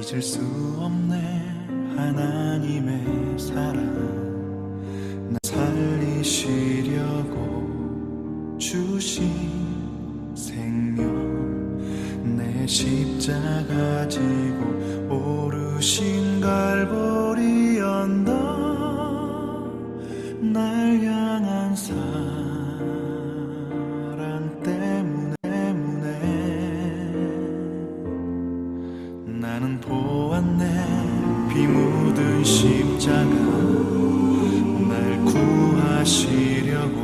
잊을 수 없네 하나님의 사랑. 나 살리시려고 주신 생명, 내 십자가 지고 오르신 갈보리 언덕, 날 향한 사랑 때문에 나는 보았네. 피 묻은 십자가, 날 구하시려고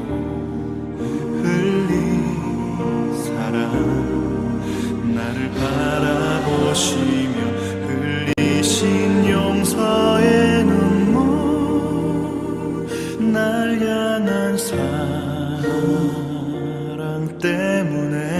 흘린 사랑, 나를 바라보시며 흘리신 용서의 눈물, 날 향한 사랑 때문에,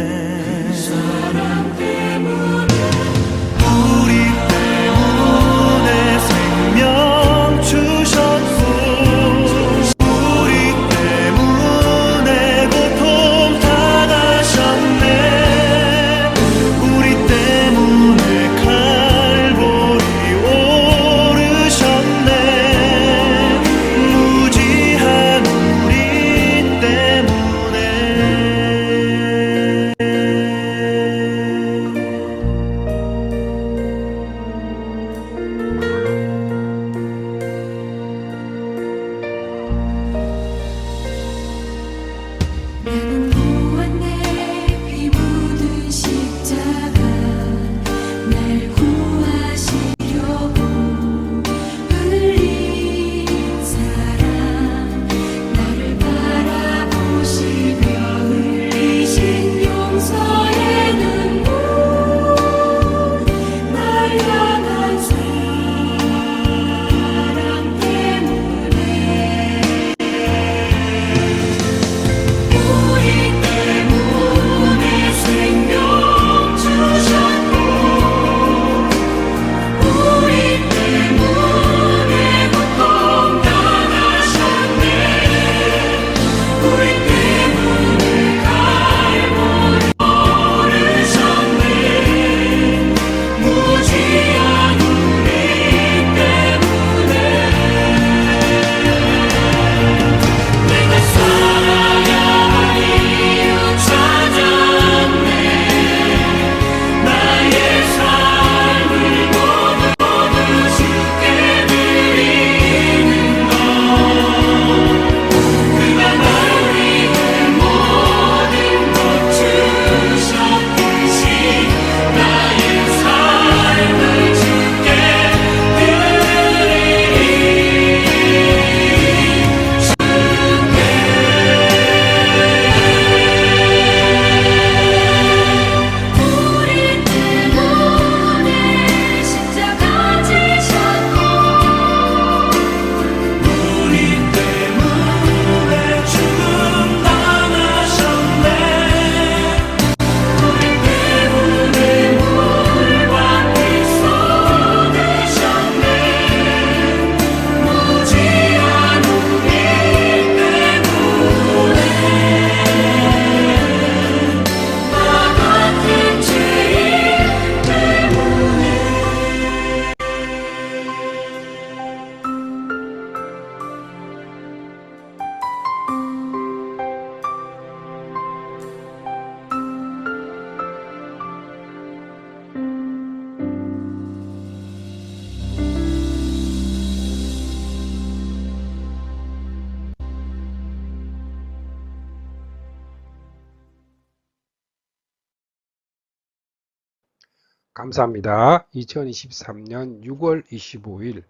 감사합니다. 2023년 6월 25일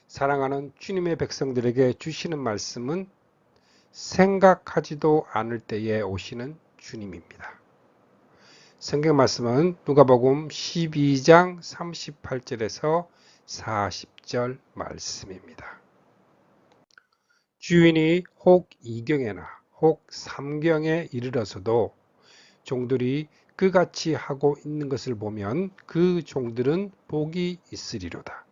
사랑하는 주님의 백성들에게 주시는 말씀은 생각하지도 않을 때에 오시는 주님입니다. 성경 말씀은 누가복음 12장 38절에서 40절 말씀입니다. 주인이 혹 2경에나 혹 3경에 이르러서도 종들이 그같이 하고 있는 것을 보면 그 종들은 복이 있으리로다.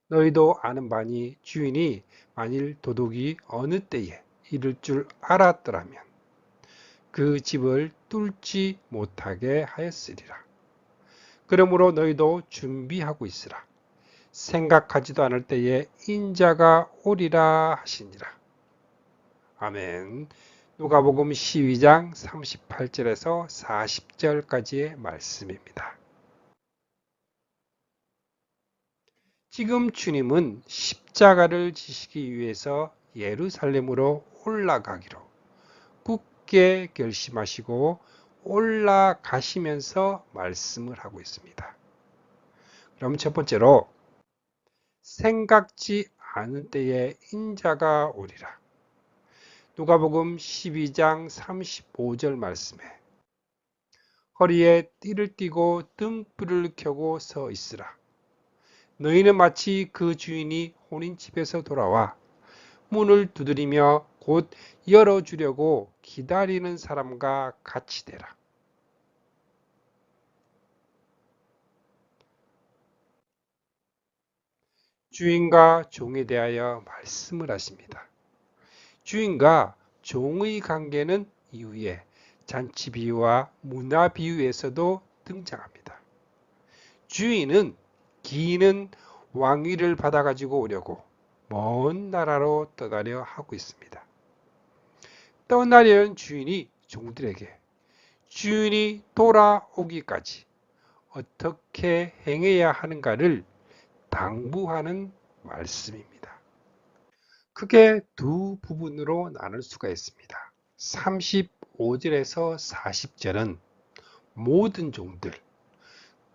너희도 아는 바니 주인이 만일 도둑이 어느 때에 이를 줄 알았더라면 그 집을 뚫지 못하게 하였으리라. 그러므로 너희도 준비하고 있으라. 생각하지도 않을 때에 인자가 오리라 하시니라. 아멘. 누가복음 12장 38절에서 40절까지의 말씀입니다. 지금 주님은 십자가를 지시기 위해서 예루살렘으로 올라가기로 굳게 결심하시고 올라가시면서 말씀을 하고 있습니다. 그럼 첫 번째로 생각지 않은 때에 인자가 오리라. 누가복음 12장 35절 말씀에 허리에 띠를 띠고 등불을 켜고 서 있으라. 너희는 마치 그 주인이 혼인집에서 돌아와 문을 두드리며 곧 열어주려고 기다리는 사람과 같이 되라. 주인과 종에 대하여 말씀을 하십니다. 주인과 종의 관계는 이후에 잔치 비유와 문화 비유에서도 등장합니다. 주인은 기인은 왕위를 받아가지고 오려고 먼 나라로 떠나려 하고 있습니다. 떠나려는 주인이 종들에게 주인이 돌아오기까지 어떻게 행해야 하는가를 당부하는 말씀입니다. 크게 두 부분으로 나눌 수가 있습니다. 35절에서 40절은 모든 종들,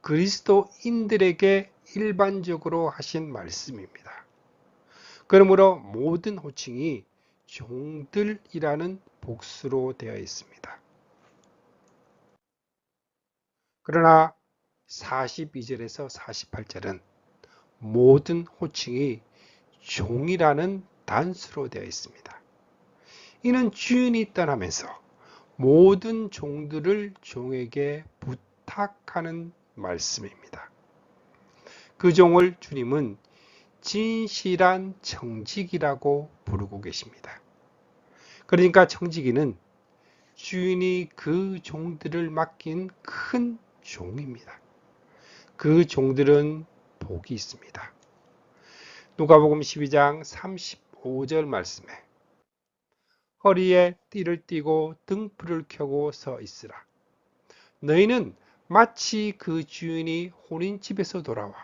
그리스도인들에게 일반적으로 하신 말씀입니다. 그러므로 모든 호칭이 종들이라는 복수로 되어 있습니다. 그러나 42절에서 48절은 모든 호칭이 종이라는 단수로 되어 있습니다. 이는 주인이 떠나면서 모든 종들을 종에게 부탁하는 말씀입니다. 그 종을 주님은 진실한 청지기라고 부르고 계십니다. 그러니까 청지기는 주인이 그 종들을 맡긴 큰 종입니다. 그 종들은 복이 있습니다. 누가복음 12장 35절 말씀에 허리에 띠를 띠고 등불을 켜고 서 있으라. 너희는 마치 그 주인이 혼인집에서 돌아와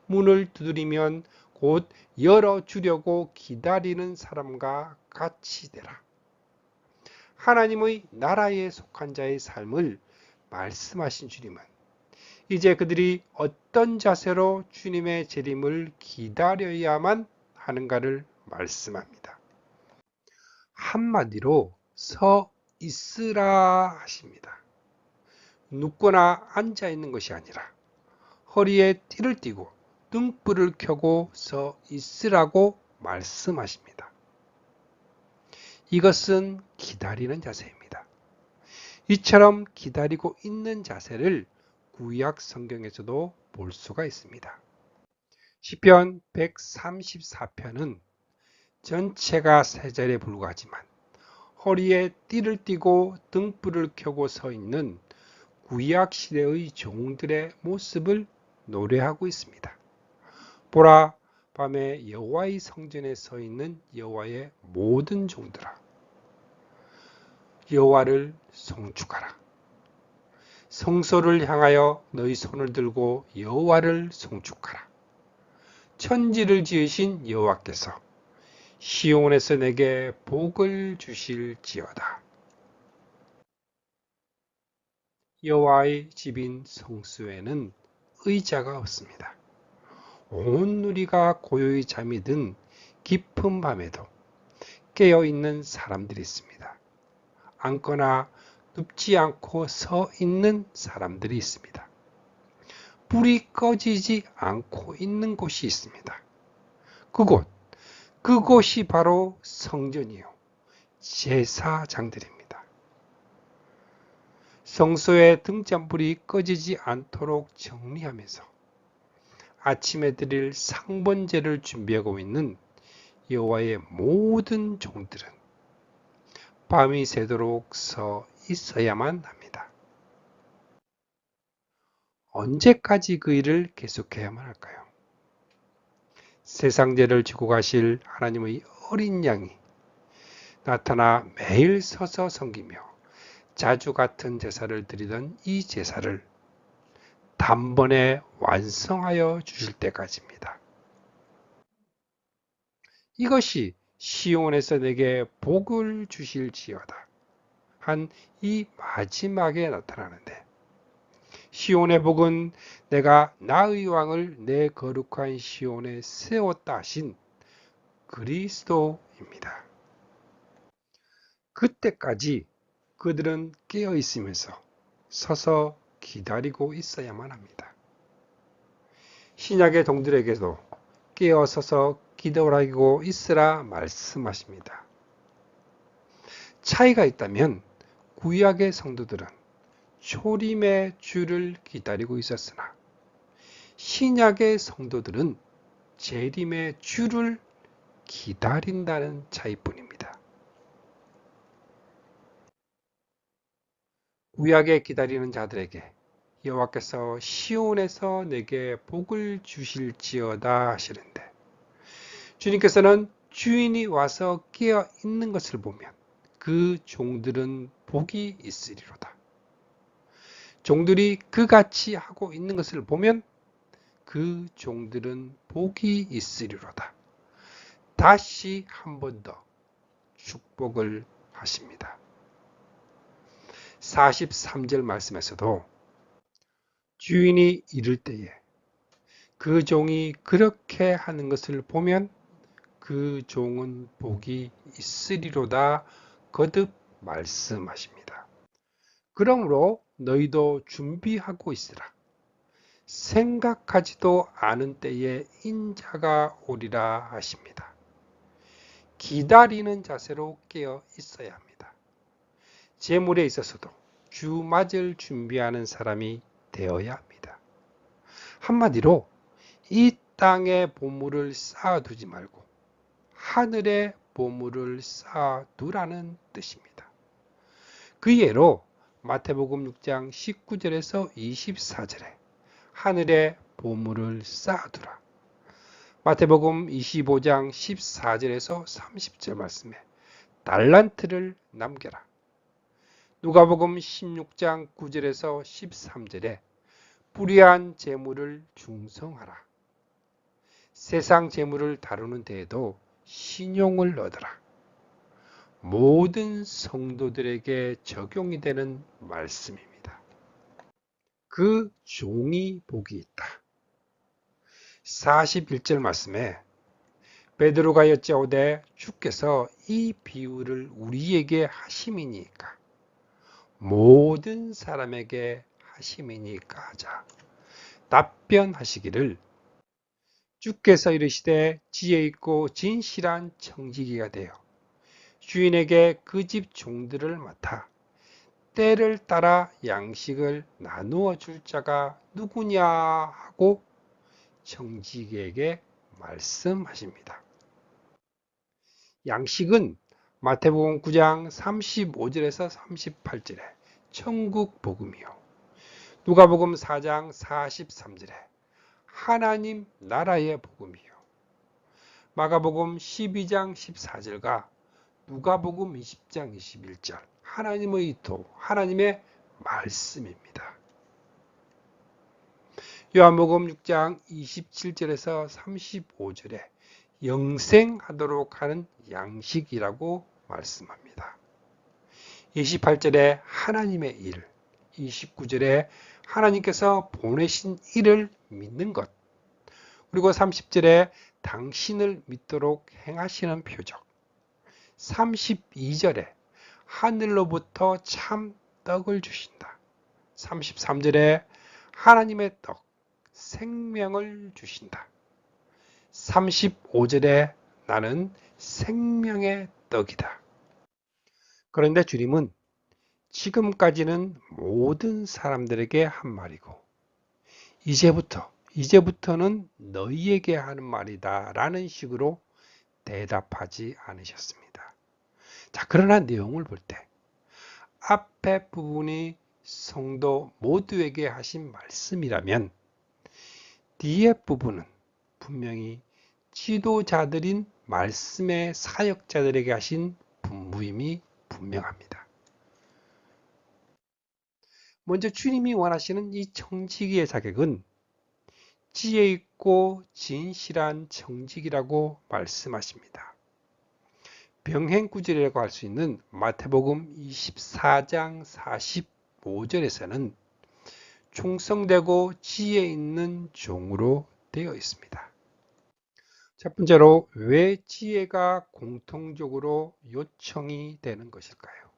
문을 두드리면 곧 열어주려고 기다리는 사람과 같이 되라. 하나님의 나라에 속한 자의 삶을 말씀하신 주님은 이제 그들이 어떤 자세로 주님의 재림을 기다려야만 하는가를 말씀합니다. 한마디로 서 있으라 하십니다. 눕거나 앉아 있는 것이 아니라 허리에 띠를 띠고 등불을 켜고 서 있으라고 말씀하십니다. 이것은 기다리는 자세입니다. 이처럼 기다리고 있는 자세를 구약 성경에서도 볼 수가 있습니다. 시편 134편은 전체가 세 절에 불과하지만 허리에 띠를 띠고 등불을 켜고 서 있는 구약 시대의 종들의 모습을 노래하고 있습니다. 보라, 밤에 여호와의 성전에 서 있는 여호와의 모든 종들아, 여호와를 송축하라. 성소를 향하여 너희 손을 들고 여호와를 송축하라. 천지를 지으신 여호와께서 시온에서 내게 복을 주실지어다. 여호와의 집인 성소에는 의자가 없습니다. 온 누리가 고요히 잠이 든 깊은 밤에도 깨어있는 사람들이 있습니다. 앉거나 눕지 않고 서 있는 사람들이 있습니다. 불이 꺼지지 않고 있는 곳이 있습니다. 그곳이 바로 성전이요, 제사장들입니다. 성소의 등잔불이 꺼지지 않도록 정리하면서 아침에 드릴 상번제를 준비하고 있는 여호와의 모든 종들은 밤이 새도록 서 있어야만 합니다. 언제까지 그 일을 계속해야만 할까요? 세상 죄를 지고 가실 하나님의 어린 양이 나타나 매일 서서 섬기며 자주 같은 제사를 드리던 이 제사를 단번에 완성하여 주실 때까지입니다. 이것이 시온에서 내게 복을 주실지어다 한 이 마지막에 나타나는데, 시온의 복은 내가 나의 왕을 내 거룩한 시온에 세웠다 하신 그리스도입니다. 그때까지 그들은 깨어 있으면서 서서 기다리고 있어야만 합니다. 신약의 동들에게도 깨어 서서 기다리고 있으라 말씀하십니다. 차이가 있다면 구약의 성도들은 초림의 주를 기다리고 있었으나 신약의 성도들은 재림의 주를 기다린다는 차이뿐입니다. 구약에 기다리는 자들에게 여호와께서 시온에서 내게 복을 주실지어다 하시는데, 주님께서는 주인이 와서 깨어 있는 것을 보면 그 종들은 복이 있으리로다. 종들이 그같이 하고 있는 것을 보면 그 종들은 복이 있으리로다. 다시 한 번 더 축복을 하십니다. 43절 말씀에서도 주인이 이를 때에 그 종이 그렇게 하는 것을 보면 그 종은 복이 있으리로다 거듭 말씀하십니다. 그러므로 너희도 준비하고 있으라. 생각하지도 않은 때에 인자가 오리라 하십니다. 기다리는 자세로 깨어 있어야 합니다. 재물에 있어서도 주맞을 준비하는 사람이 되어야 합니다. 한마디로 이 땅의 보물을 쌓아두지 말고 하늘의 보물을 쌓아두라는 뜻입니다. 그 예로 마태복음 6장 19절에서 24절에 하늘의 보물을 쌓아두라. 마태복음 25장 14절에서 30절 말씀에 달란트를 남겨라. 누가복음 16장 9절에서 13절에 불의한 재물을 중성하라. 세상 재물을 다루는 데에도 신용을 얻으라. 모든 성도들에게 적용이 되는 말씀입니다. 그 종이 복이 있다. 41절 말씀에 베드로가 여짜오되 주께서 이 비유를 우리에게 하심이니까 모든 사람에게 하심이니까 하자. 답변하시기를 주께서 이르시되 지혜 있고 진실한 청지기가 되어 주인에게 그 집 종들을 맡아 때를 따라 양식을 나누어 줄 자가 누구냐 하고 청지기에게 말씀하십니다. 양식은 마태복음 9장 35절에서 38절에 천국 복음이요, 누가복음 4장 43절에 하나님 나라의 복음이요, 마가복음 12장 14절과 누가복음 20장 21절 하나님의 도, 하나님의 말씀입니다. 요한복음 6장 27절에서 35절에 영생하도록 하는 양식이라고 말씀합니다. 28절에 하나님의 일, 29절에 하나님께서 보내신 일을 믿는 것, 그리고 30절에 당신을 믿도록 행하시는 표적, 32절에 하늘로부터 참 떡을 주신다, 33절에 하나님의 떡, 생명을 주신다, 35절에 나는 생명의 떡이다. 그런데 주님은 지금까지는 모든 사람들에게 한 말이고 이제부터는 너희에게 하는 말이다 라는 식으로 대답하지 않으셨습니다. 자, 그러나 내용을 볼 때 앞에 부분이 성도 모두에게 하신 말씀이라면 뒤에 부분은 분명히 지도자들인 말씀의 사역자들에게 하신 분부임이 분명합니다. 먼저 주님이 원하시는 이 청지기의 자격은 지혜 있고 진실한 청지기라고 말씀하십니다. 병행구절이라고 할 수 있는 마태복음 24장 45절에서는 충성되고 지혜 있는 종으로 되어 있습니다. 첫 번째로 왜 지혜가 공통적으로 요청이 되는 것일까요?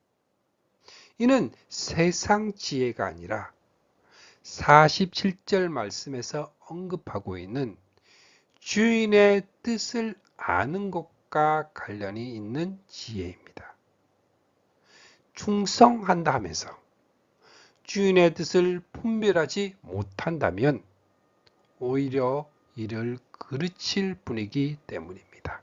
이는 세상 지혜가 아니라 47절 말씀에서 언급하고 있는 주인의 뜻을 아는 것과 관련이 있는 지혜입니다. 충성한다 하면서 주인의 뜻을 분별하지 못한다면 오히려 이를 그르칠 뿐이기 때문입니다.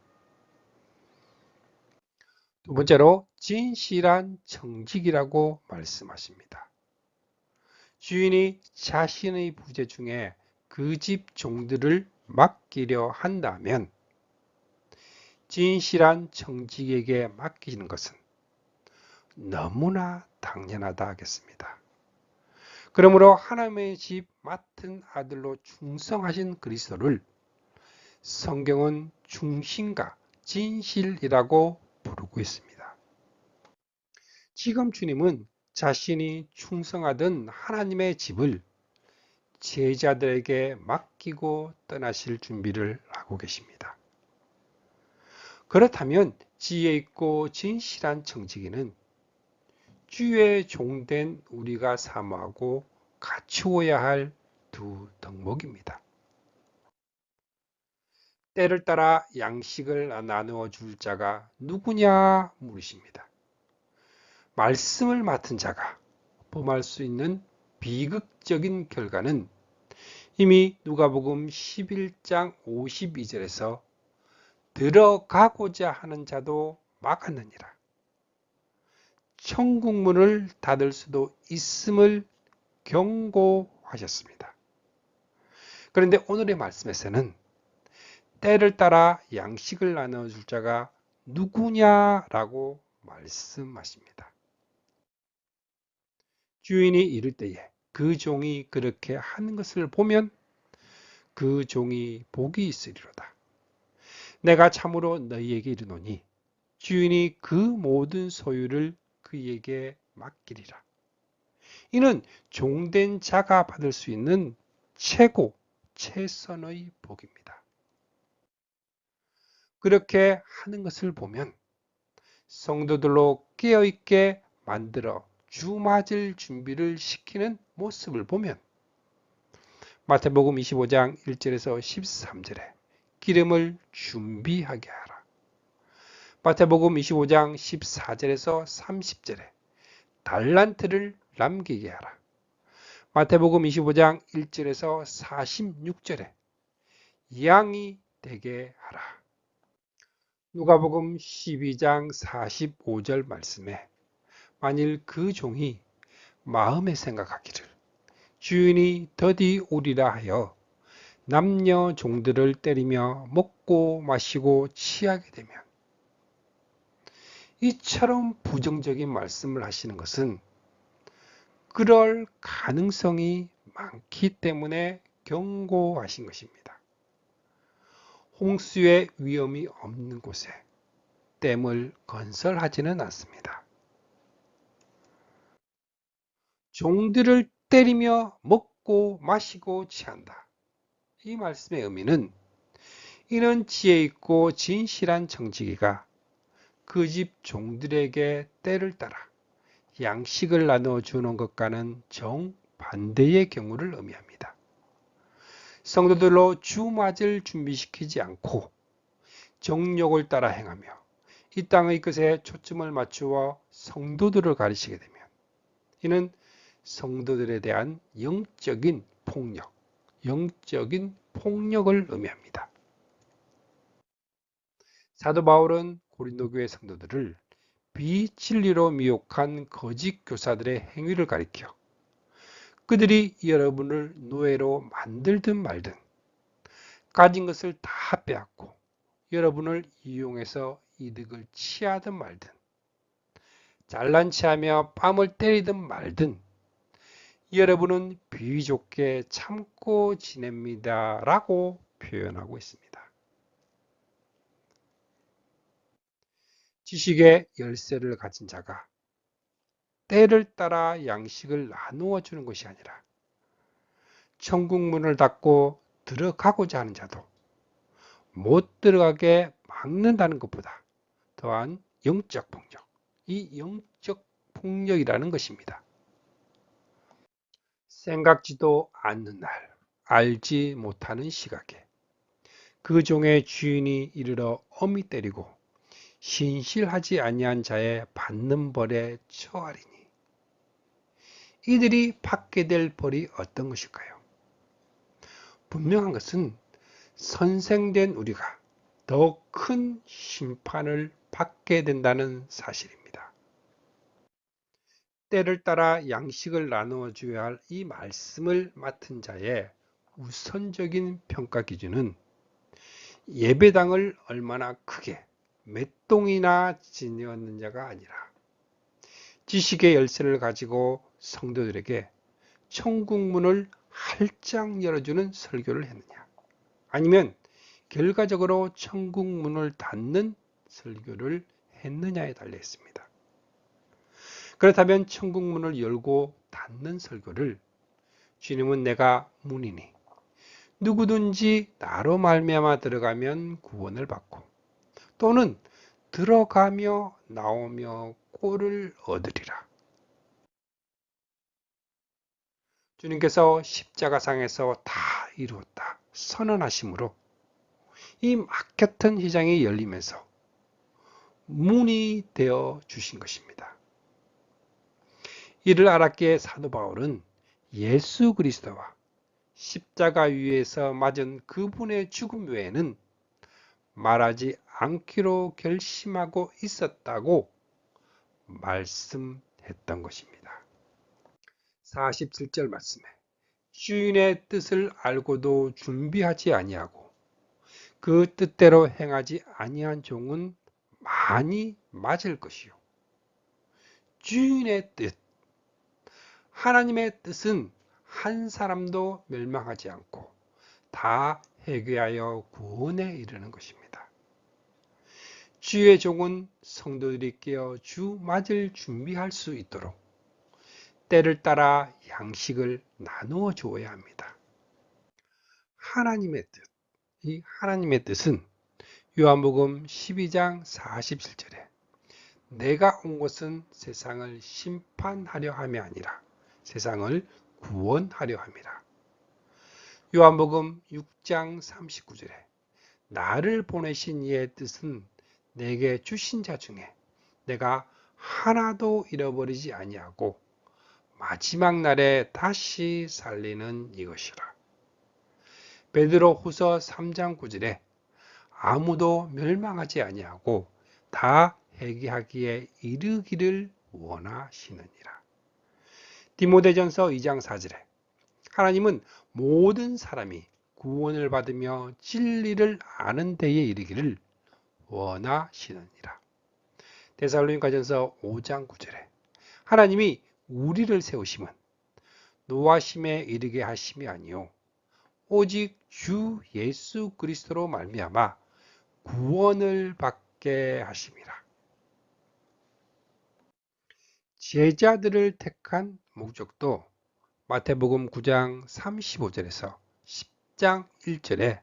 두 번째로 진실한 청직이라고 말씀하십니다. 주인이 자신의 부재 중에 그 집 종들을 맡기려 한다면 진실한 청직에게 맡기는 것은 너무나 당연하다 하겠습니다. 그러므로 하나님의 집 맡은 아들로 충성하신 그리스도를 성경은 중심과 진실이라고 부르고 있습니다. 지금 주님은 자신이 충성하던 하나님의 집을 제자들에게 맡기고 떠나실 준비를 하고 계십니다. 그렇다면 지혜 있고 진실한 청지기는 주의 종된 우리가 사모하고 갖추어야 할 두 덕목입니다. 때를 따라 양식을 나누어 줄 자가 누구냐 물으십니다. 말씀을 맡은 자가 범할 수 있는 비극적인 결과는 이미 누가복음 11장 52절에서 들어가고자 하는 자도 막았느니라. 천국 문을 닫을 수도 있음을 경고하셨습니다. 그런데 오늘의 말씀에서는 때를 따라 양식을 나눠줄 자가 누구냐라고 말씀하십니다. 주인이 이를 때에 그 종이 그렇게 하는 것을 보면 그 종이 복이 있으리로다. 내가 참으로 너희에게 이르노니 주인이 그 모든 소유를 그에게 맡기리라. 이는 종된 자가 받을 수 있는 최고 최선의 복입니다. 그렇게 하는 것을 보면 성도들로 깨어있게 만들어 주 맞을 준비를 시키는 모습을 보면 마태복음 25장 1절에서 13절에 기름을 준비하게 하라. 마태복음 25장 14절에서 30절에 달란트를 남기게 하라. 마태복음 25장 1절에서 46절에 양이 되게 하라. 누가복음 12장 45절 말씀에 만일 그 종이 마음에 생각하기를 주인이 더디 오리라 하여 남녀 종들을 때리며 먹고 마시고 취하게 되면, 이처럼 부정적인 말씀을 하시는 것은 그럴 가능성이 많기 때문에 경고하신 것입니다. 홍수의 위험이 없는 곳에 댐을 건설하지는 않습니다. 종들을 때리며 먹고 마시고 취한다. 이 말씀의 의미는 이는 지혜 있고 진실한 청지기가 그 집 종들에게 때를 따라 양식을 나누어 주는 것과는 정반대의 경우를 의미합니다. 성도들로 주 맞을 준비시키지 않고 정욕을 따라 행하며 이 땅의 것에 초점을 맞추어 성도들을 가르치게 되면 이는 성도들에 대한 영적인 폭력을 의미합니다. 사도 바울은 고린도 교회 성도들을 비진리로 미혹한 거짓 교사들의 행위를 가리켜 그들이 여러분을 노예로 만들든 말든 가진 것을 다 빼앗고 여러분을 이용해서 이득을 취하든 말든 잘난 체하며 뺨을 때리든 말든 여러분은 비좁게 참고 지냅니다 라고 표현하고 있습니다. 지식의 열쇠를 가진 자가 때를 따라 양식을 나누어 주는 것이 아니라 천국 문을 닫고 들어가고자 하는 자도 못 들어가게 막는다는 것보다 더한 영적 폭력, 이 영적 폭력이라는 것입니다. 생각지도 않는 날, 알지 못하는 시각에 그 종의 주인이 이르러 엄히 때리고 신실하지 아니한 자의 받는 벌에 처하리니 이들이 받게 될 벌이 어떤 것일까요? 분명한 것은 선생된 우리가 더 큰 심판을 받게 된다는 사실입니다. 때를 따라 양식을 나누어 줘야 할 이 말씀을 맡은 자의 우선적인 평가 기준은 예배당을 얼마나 크게 몇 동이나 지녔느냐가 아니라 지식의 열쇠를 가지고 성도들에게 천국 문을 활짝 열어주는 설교를 했느냐, 아니면 결과적으로 천국 문을 닫는 설교를 했느냐에 달려 있습니다. 그렇다면 천국 문을 열고 닫는 설교를 주님은 내가 문이니 누구든지 나로 말미암아 들어가면 구원을 받고 또는 들어가며 나오며 꼴을 얻으리라. 주님께서 십자가상에서 다 이루었다 선언하심으로 이 막혔던 시장이 열리면서 문이 되어 주신 것입니다. 이를 알았기에 사도 바울은 예수 그리스도와 십자가 위에서 맞은 그분의 죽음 외에는 말하지 않기로 결심하고 있었다고 말씀했던 것입니다. 47절 말씀에 주인의 뜻을 알고도 준비하지 아니하고 그 뜻대로 행하지 아니한 종은 많이 맞을 것이요. 주인의 뜻, 하나님의 뜻은 한 사람도 멸망하지 않고 다 회개하여 구원에 이르는 것입니다. 주의 종은 성도들이 깨어 주 맞을 준비할 수 있도록 때를 따라 양식을 나누어 주어야 합니다. 하나님의 뜻, 이 하나님의 뜻은 요한복음 12장 47절에 내가 온 것은 세상을 심판하려 함이 아니라 세상을 구원하려 함이라. 요한복음 6장 39절에 나를 보내신 이의 뜻은 내게 주신 자 중에 내가 하나도 잃어버리지 아니하고 마지막 날에 다시 살리는 이것이라. 베드로후서 3장 9절에 아무도 멸망하지 아니하고 다 회개하기에 이르기를 원하시느니라. 디모데전서 2장 4절에 하나님은 모든 사람이 구원을 받으며 진리를 아는 데에 이르기를 원하시느니라. 데살로니가전서 5장 9절에 하나님이 우리를 세우심은 노하심에 이르게 하심이 아니요 오직 주 예수 그리스도로 말미암아 구원을 받게 하심이라. 제자들을 택한 목적도 마태복음 9장 35절에서 10장 1절에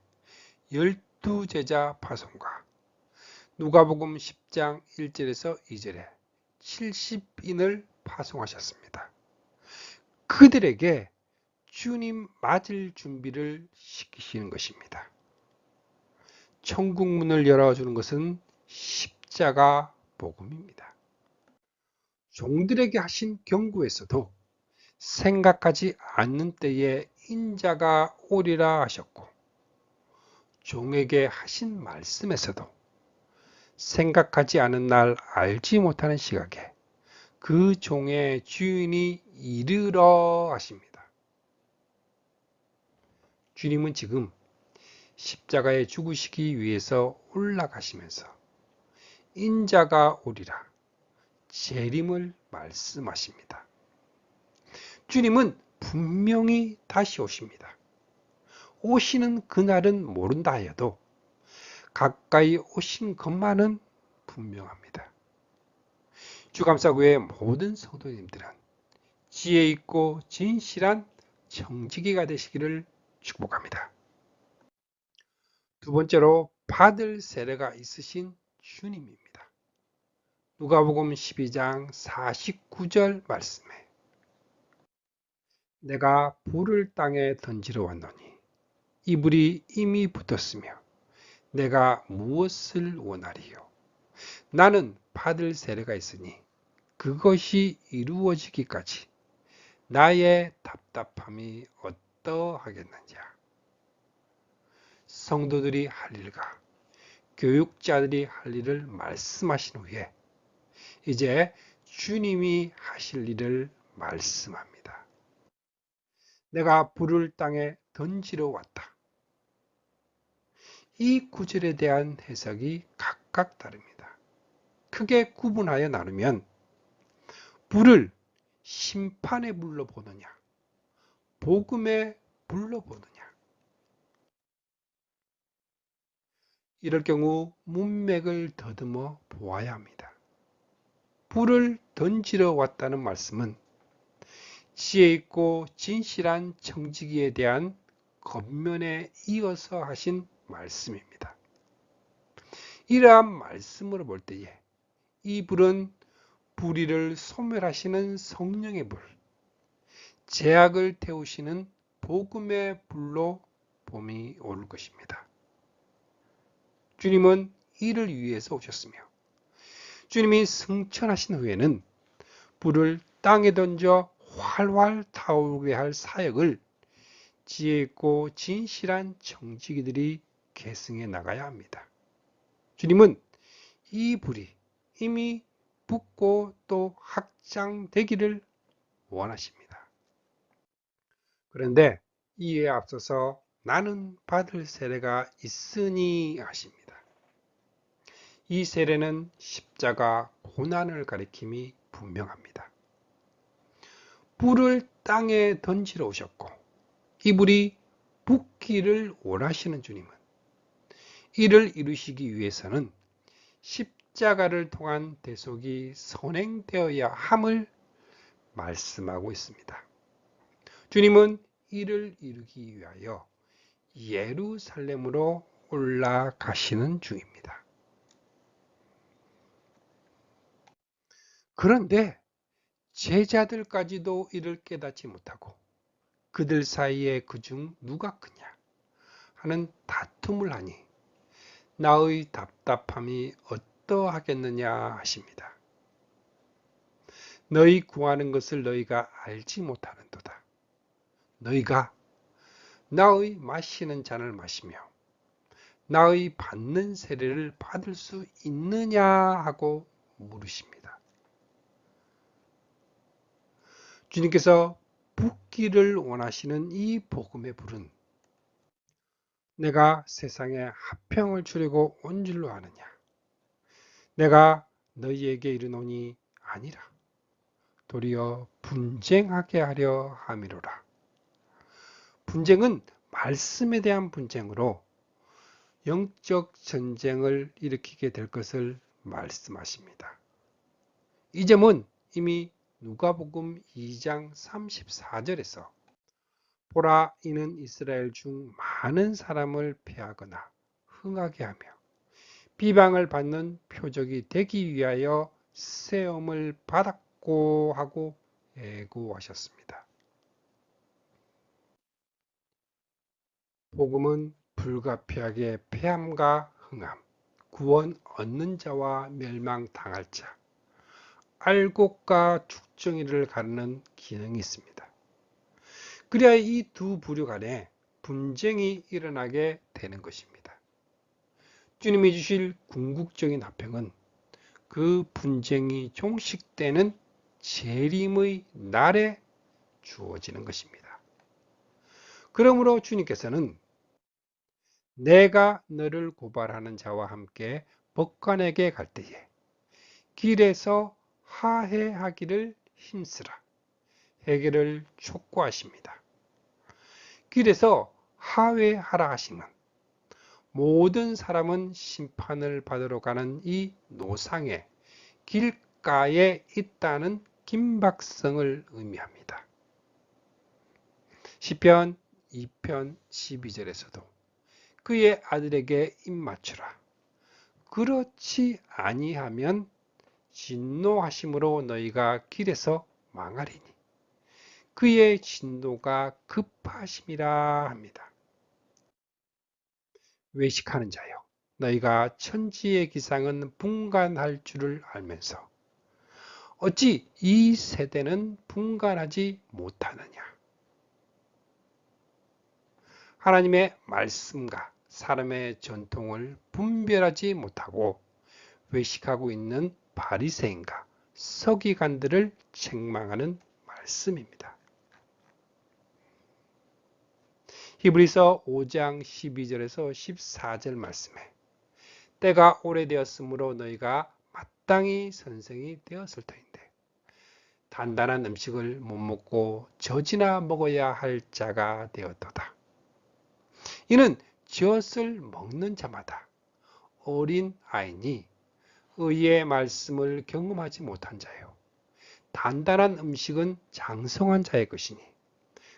12제자 파송과 누가복음 10장 1절에서 2절에 70인을 파송하셨습니다. 그들에게 주님 맞을 준비를 시키시는 것입니다. 천국 문을 열어주는 것은 십자가 복음입니다. 종들에게 하신 경고에서도 생각하지 않는 때에 인자가 오리라 하셨고 종에게 하신 말씀에서도 생각하지 않은 날 알지 못하는 시각에 그 종의 주인이 이르러 하십니다. 주님은 지금 십자가에 죽으시기 위해서 올라가시면서 인자가 오리라 재림을 말씀하십니다. 주님은 분명히 다시 오십니다. 오시는 그날은 모른다 하여도 가까이 오신 것만은 분명합니다. 주감사구의 모든 성도님들은 지혜 있고 진실한 정직이가 되시기를 축복합니다. 두 번째로 받을 세례가 있으신 주님입니다. 누가복음 12장 49절 말씀에 내가 불을 땅에 던지러 왔노니 이불이 이미 붙었으며 내가 무엇을 원하리요? 나는 받을 세례가 있으니 그것이 이루어지기까지 나의 답답함이 어떠하겠느냐. 성도들이 할 일과 교육자들이 할 일을 말씀하신 후에 이제 주님이 하실 일을 말씀합니다. 내가 불을 땅에 던지러 왔다. 이 구절에 대한 해석이 각각 다릅니다. 크게 구분하여 나누면 불을 심판의 불로 보느냐, 복음의 불로 보느냐. 이럴 경우 문맥을 더듬어 보아야 합니다. 불을 던지러 왔다는 말씀은 지혜 있고 진실한 정직이에 대한 겉면에 이어서 하신 말씀입니다. 이러한 말씀으로 볼 때에 이 불은 불의를 소멸하시는 성령의 불, 죄악을 태우시는 복음의 불로 봄이 올 것입니다. 주님은 이를 위해서 오셨으며 주님이 승천하신 후에는 불을 땅에 던져 활활 타오르게 할 사역을 지혜 있고 진실한 정직이들이 계승해 나가야 합니다. 주님은 이 불이 이미 붙고 또 확장되기를 원하십니다. 그런데 이에 앞서서 나는 받을 세례가 있으니 하십니다. 이 세례는 십자가 고난을 가리킴이 분명합니다. 불을 땅에 던지러 오셨고 이 불이 붙기를 원하시는 주님은 이를 이루시기 위해서는 십자가를 통한 대속이 선행되어야 함을 말씀하고 있습니다. 주님은 이를 이루기 위하여 예루살렘으로 올라가시는 중입니다. 그런데 제자들까지도 이를 깨닫지 못하고 그들 사이에 그중 누가 크냐 하는 다툼을 하니 나의 답답함이 어떠하겠느냐 하십니다. 너희 구하는 것을 너희가 알지 못하는도다. 너희가 나의 마시는 잔을 마시며 나의 받는 세례를 받을 수 있느냐 하고 물으십니다. 주님께서 붙기를 원하시는 이 복음의 불은 내가 세상에 화평을 주려고 온 줄로 아느냐? 내가 너희에게 이르노니 아니라 도리어 분쟁하게 하려 함이로라. 분쟁은 말씀에 대한 분쟁으로 영적 전쟁을 일으키게 될 것을 말씀하십니다. 이 점은 이미 누가복음 2장 34절에서 보라 이는 이스라엘 중 많은 사람을 패하거나 흥하게 하며 비방을 받는 표적이 되기 위하여 세움을 받았고 하고 예고하셨습니다. 복음은 불가피하게 패함과 흥함, 구원 얻는 자와 멸망당할 자, 알곡과 죽정이를 가르는 기능이 있습니다. 그래야 이 두 부류 간에 분쟁이 일어나게 되는 것입니다. 주님이 주실 궁극적인 화평은 그 분쟁이 종식되는 재림의 날에 주어지는 것입니다. 그러므로 주님께서는 내가 너를 고발하는 자와 함께 법관에게 갈 때에 길에서 하해하기를 힘쓰라. 해결을 촉구하십니다. 길에서 하회하라 하시면 모든 사람은 심판을 받으러 가는 이 노상의 길가에 있다는 긴박성을 의미합니다. 시편 2편 12절에서도 그의 아들에게 입맞추라. 그렇지 아니하면 진노하심으로 너희가 길에서 망하리니 그의 진노가 급하심이라 합니다. 외식하는 자여, 너희가 천지의 기상은 분간할 줄을 알면서 어찌 이 세대는 분간하지 못하느냐. 하나님의 말씀과 사람의 전통을 분별하지 못하고 외식하고 있는 바리새인과 서기관들을 책망하는 말씀입니다. 히브리서 5장 12절에서 14절 말씀에 때가 오래되었으므로 너희가 마땅히 선생이 되었을 터인데 단단한 음식을 못 먹고 젖이나 먹어야 할 자가 되었도다. 이는 젖을 먹는 자마다 어린 아이니 의의 말씀을 경험하지 못한 자요. 단단한 음식은 장성한 자의 것이니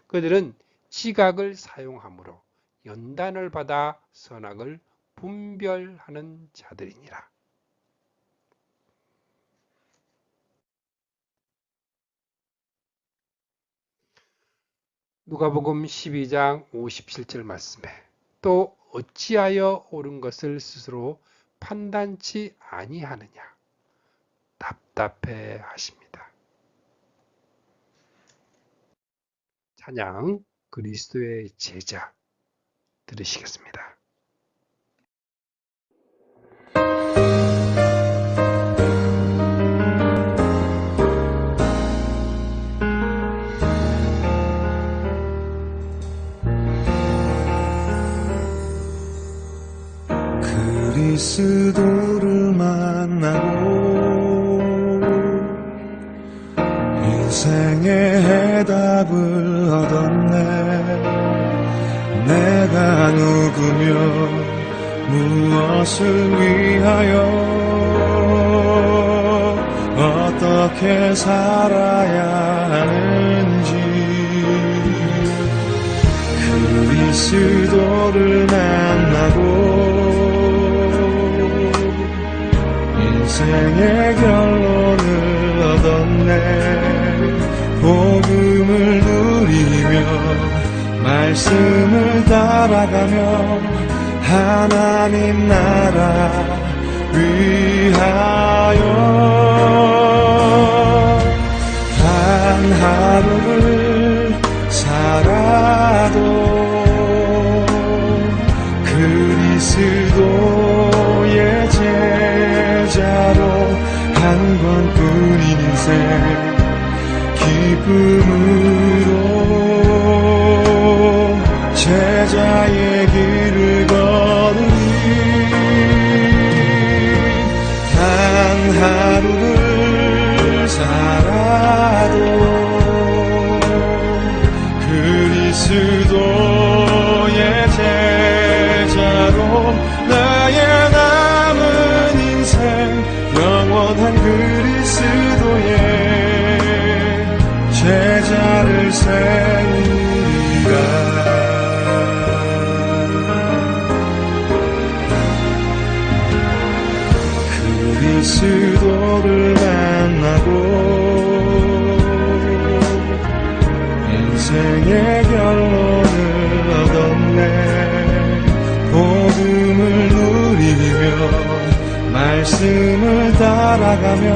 그들은 지각을 사용함으로 연단을 받아 선악을 분별하는 자들이니라. 누가복음 12장 57절 말씀에 또 어찌하여 옳은 것을 스스로 판단치 아니하느냐 답답해 하십니다. 찬양 그리스도의 제자 들으시겠습니다. 그리스도를 만나고 인생의 해답을 얻었네. 내가 누구며 무엇을 위하여 어떻게 살아야 하는지 그리스도를 만나고 인생의 결론을 얻었네. 복음을 누리며 말씀을 따라가며 하나님 나라 위하여 단 하루를 살아도 그리스도의 제자로 한 번뿐인 인생 기쁨으로 제자의 길을 걸으니 단 하루를 살아도 그리스도의 제자로 나의 남은 인생 영원한 그리스도의 제자를 세우리라. 그리스도를 만나고 인생의 결론을 얻었네. 복음을 누리며 말씀을 따라가며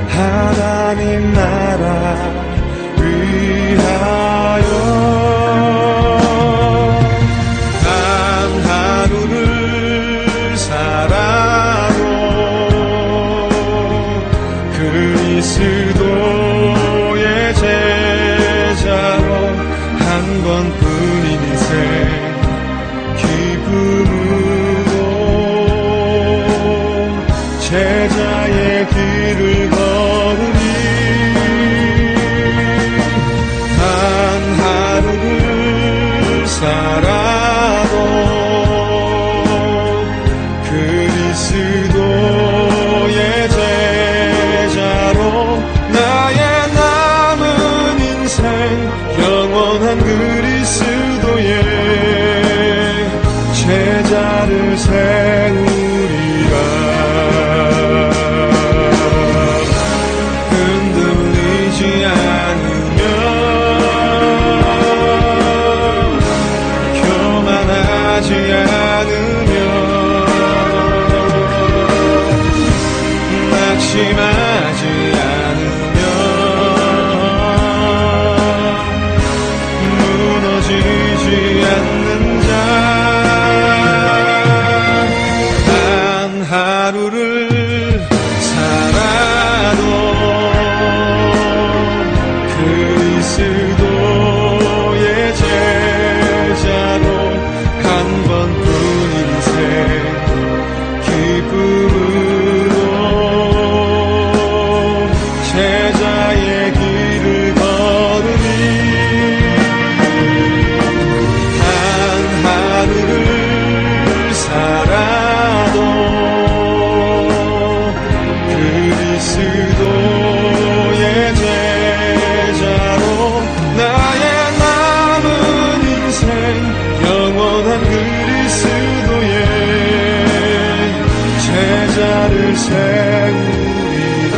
하나님 나라 위하여 단 하루를 살아도 그리스도의 제자로 한 번뿐인 제자를 세우리라. 흔들리지 않으며 교만하지 않으며 낙심하지 않으며 무너지지 않는 자, 단 하루를 살아도 그리스도의 제자로 한 번뿐 인생 기쁨으로 제자의 길을 걸으니 단 하루를 살아도 그리스도의 제자로 나의 남은 인생 영원한 그리스도의 제자를 세우리라.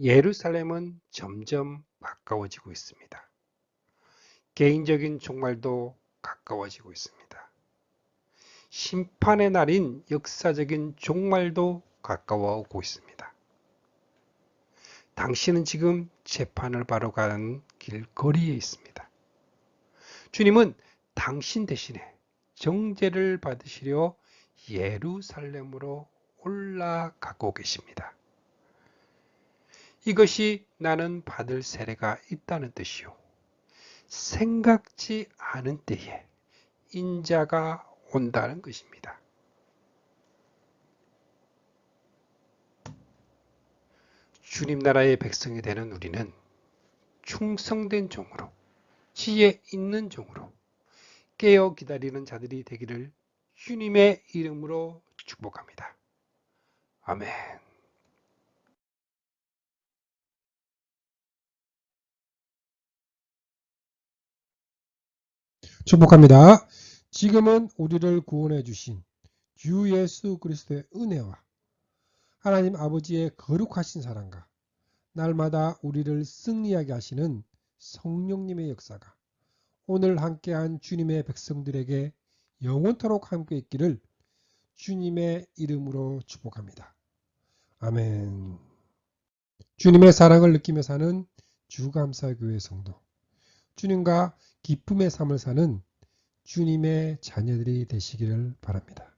예루살렘은 점점 가까워지고 있습니다. 개인적인 종말도 가까워지고 있습니다. 심판의 날인 역사적인 종말도 가까워 오고 있습니다. 당신은 지금 재판을 바로 가는 길거리에 있습니다. 주님은 당신 대신에 정죄를 받으시려 예루살렘으로 올라가고 계십니다. 이것이 나는 받을 세례가 있다는 뜻이요. 생각지 않은 때에 인자가 온다는 것입니다. 주님 나라의 백성이 되는 우리는 충성된 종으로, 지혜 있는 종으로 깨어 기다리는 자들이 되기를 주님의 이름으로 축복합니다. 아멘. 축복합니다. 지금은 우리를 구원해 주신 주 예수 그리스도의 은혜와 하나님 아버지의 거룩하신 사랑과 날마다 우리를 승리하게 하시는 성령님의 역사가 오늘 함께한 주님의 백성들에게 영원토록 함께 있기를 주님의 이름으로 축복합니다. 아멘. 주님의 사랑을 느끼며 사는 주감사교회 성도, 주님과 기쁨의 삶을 사는 주님의 자녀들이 되시기를 바랍니다.